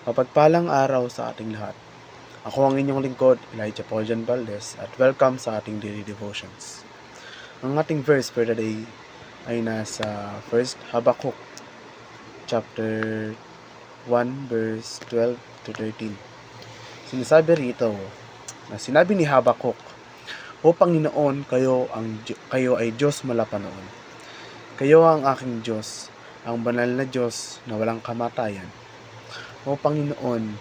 Mapagpalang araw sa ating lahat. Ako ang inyong lingkod, Elijah Paujan Valdez, at welcome sa ating daily devotions. Ang ating verse for today ay nasa 1 Habakkuk chapter 1 verse 12 to 13. Sinasabi rito na sinabi ni Habakkuk, "O Panginoon, kayo ay Diyos mula pa noon. Kayo ang aking Diyos, ang banal na Diyos na walang kamatayan. O Panginoon,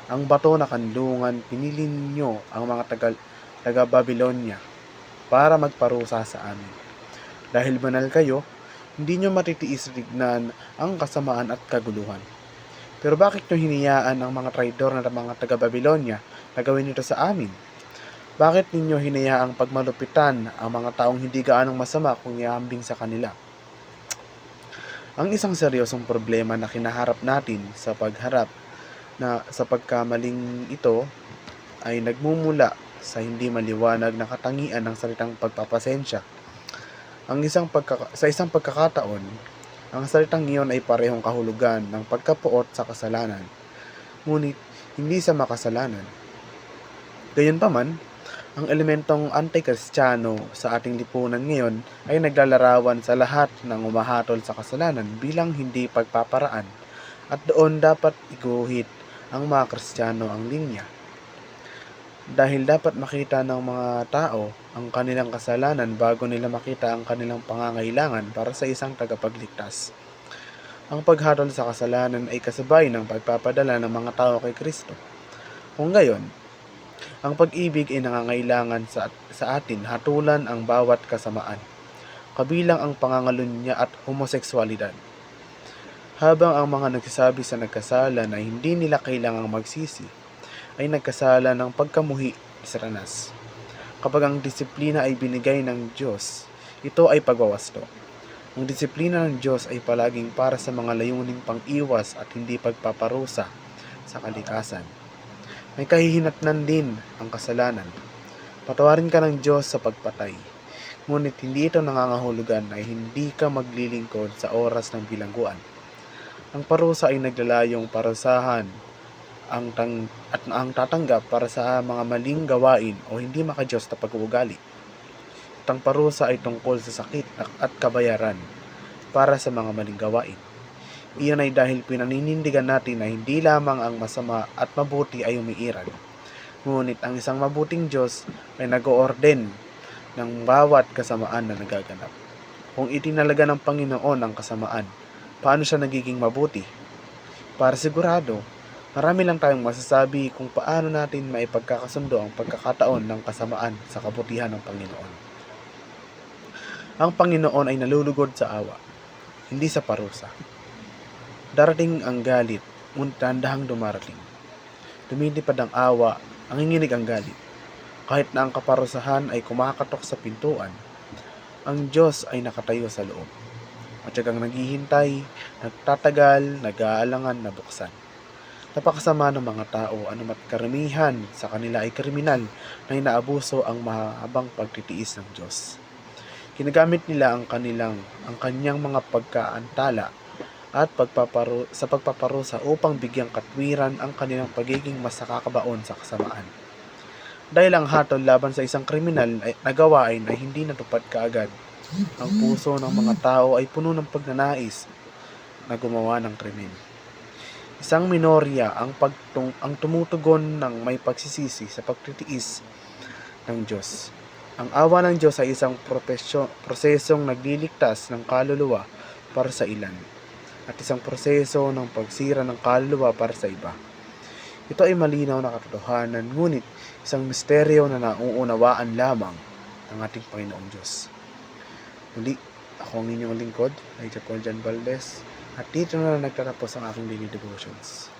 ang bato na kanlungan, pinili ninyo ang mga taga-Babilonya para magparusa sa amin. Dahil banal kayo, hindi nyo matitiis tignan ang kasamaan at kaguluhan. Pero bakit nyo hinayaan ang mga traidor na mga taga-Babilonya na gawin ito sa amin? Bakit ninyo hinayaang pagmalupitan ang mga taong hindi gaanong masama kung ihambing sa kanila?" Ang isang seryosong problema na kinaharap natin sa pagkamaling ito ay nagmumula sa hindi maliwanag na katangian ng salitang pagpapasensya. Sa isang pagkakataon, ang salitang iyon ay parehong kahulugan ng pagkapuot sa kasalanan, ngunit hindi sa makasalanan. Gayunpaman, ang elementong anti-Kristiyano sa ating lipunan ngayon ay naglalarawan sa lahat ng umahatol sa kasalanan bilang hindi pagpaparaan, at doon dapat iguhit ang mga Kristiyano ang linya. Dahil dapat makita ng mga tao ang kanilang kasalanan bago nila makita ang kanilang pangangailangan para sa isang tagapagligtas. Ang paghatol sa kasalanan ay kasabay ng pagpapadala ng mga tao kay Kristo. Kung gayon, ang pag-ibig ay nangangailangan sa atin hatulan ang bawat kasamaan, kabilang ang pangangalunya at homoseksualidad. Habang ang mga nagsasabi sa nagkasala na hindi nila kailangang magsisi, ay nagkasala ng pagkamuhi ni Satanas. Kapag ang disiplina ay binigay ng Diyos, ito ay pagwawasto. Ang disiplina ng Diyos ay palaging para sa mga layuning pang-iwas at hindi pagpaparusa sa kalikasan. May kahihinatnan din ang kasalanan. Patawarin ka ng Diyos sa pagpatay, ngunit hindi ito nangangahulugan na hindi ka maglilingkod sa oras ng bilangguan. Ang parusa ay naglalayong parusahan ang tatanggap para sa mga maling gawain o hindi makadiyos na pag-uugali. At ang parusa ay tungkol sa sakit at kabayaran para sa mga maling gawain. Iyon ay dahil pinaninindigan natin na hindi lamang ang masama at mabuti ay umiiral, ngunit ang isang mabuting Diyos ay nag-oorden ng bawat kasamaan na nagaganap. Kung itinalaga ng Panginoon ang kasamaan, paano siya nagiging mabuti? Para sigurado, marami lang tayong masasabi kung paano natin maipagkakasundo ang pagkakataon ng kasamaan sa kabutihan ng Panginoon. Ang Panginoon ay nalulugod sa awa, hindi sa parusa. Darating ang galit, ngunit tandahang dumarating. Lumilipad ang awa, nanginginig ang galit. Kahit na ang kaparusahan ay kumakatok sa pintuan, ang Diyos ay nakatayo sa loob. Matyagang naghihintay, nagtatagal, nag-aalangan na buksan. Napakasama ng mga tao, anumat karamihan sa kanila ay kriminal na inaabuso ang mahabang pagtitiis ng Diyos. Ginagamit nila ang kanyang mga pagkaantala at sa pagpaparusa upang bigyang katwiran ang kanilang pagiging mas nakakabaon sa kasamaan. Dahil ang hatol laban sa isang kriminal ay nagawain ay hindi natupad kaagad, ang puso ng mga tao ay puno ng pagnanais na gumawa ng krimen. Isang minorya ang tumutugon ng may pagsisisi sa pagtitiis ng Diyos. Ang awa ng Diyos ay isang prosesong nagliligtas ng kaluluwa para sa ilan, at isang proseso ng pagsira ng kaluluwa para sa iba. Ito ay malinaw na katotohanan, ngunit isang misteryo na nauunawaan lamang ng ating Panginoong Diyos. Muli, ako ang inyong lingkod, Elijah Paujan Valdez, at dito na nagtatapos ang aking daily devotions.